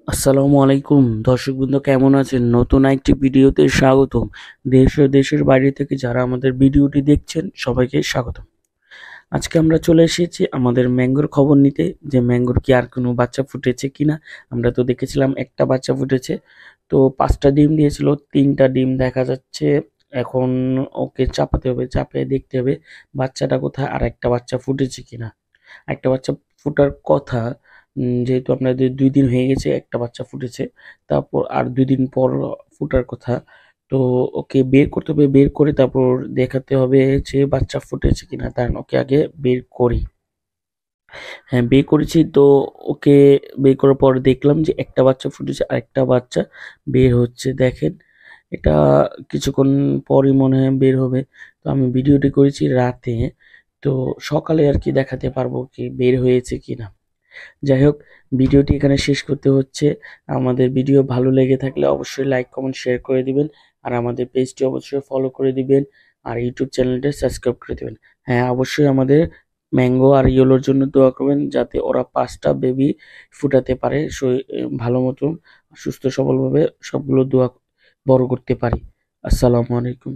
আসসালামু আলাইকুম দর্শকবৃন্দ, কেমন আছেন? নতুন একটি ভিডিওতে স্বাগতম। দেশ ও দেশের বাইরে থেকে যারা আমাদের ভিডিওটি দেখছেন সবাইকে স্বাগতম। আজকে আমরা চলে এসেছি আমাদের ম্যাঙ্গোর খবর নিতে, যে ম্যাঙ্গোর কি আর কোনো বাচ্চা ফুটেছে কিনা। আমরা তো দেখেছিলাম একটা বাচ্চা ফুটেছে, তো 5টা ডিম দিয়েছিল, 3টা ডিম দেখা যাচ্ছে। এখন ওকে চাপাতে হবে, চাপিয়ে দেখতে হবে বাচ্চাটা কোথায়, আর একটা বাচ্চা ফুটেছে কিনা। একটা বাচ্চা ফোটার কথা, যেহেতু আপনাদের 2 দিন হয়ে গেছে একটা বাচ্চা ফুটেছে, তারপর আর 2 দিন পর ফোটার কথা। তো ওকে বের করতে হবে, বের করে তারপর দেখাতে হবে যে বাচ্চা ফুটেছে কিনা। দাঁড়ান ওকে আগে বের করি। হ্যাঁ, বের করেছি তো। ওকে বের করার পর দেখলাম যে একটা বাচ্চা ফুটেছে আর একটা বাচ্চা বের হচ্ছে, দেখেন। এটা কিছুক্ষণ পরই মনে হয় বের হবে। তো আমি ভিডিওটি করেছি রাতে, তো সকালে আর কি দেখাতে পারবো কি বের হয়েছে কিনা। যাই হোক, ভিডিওটি এখানে শেষ করতে হচ্ছে। আমাদের ভিডিও ভালো লেগে থাকলে অবশ্যই লাইক কমেন্ট শেয়ার করে দিবেন, আর আমাদের পেজটি অবশ্যই ফলো করে দিবেন, আর ইউটিউব চ্যানেলটা সাবস্ক্রাইব করে দিবেন। হ্যাঁ, অবশ্যই আমাদের ম্যাঙ্গো আর ইয়েলোর জন্য দোয়া করবেন, যাতে ওরা 5টা বেবি ফুটাতে পারে ভালো মতো, সুস্থ সবলভাবে সবগুলো দোয়া বড় করতে পারি। আসসালামু আলাইকুম।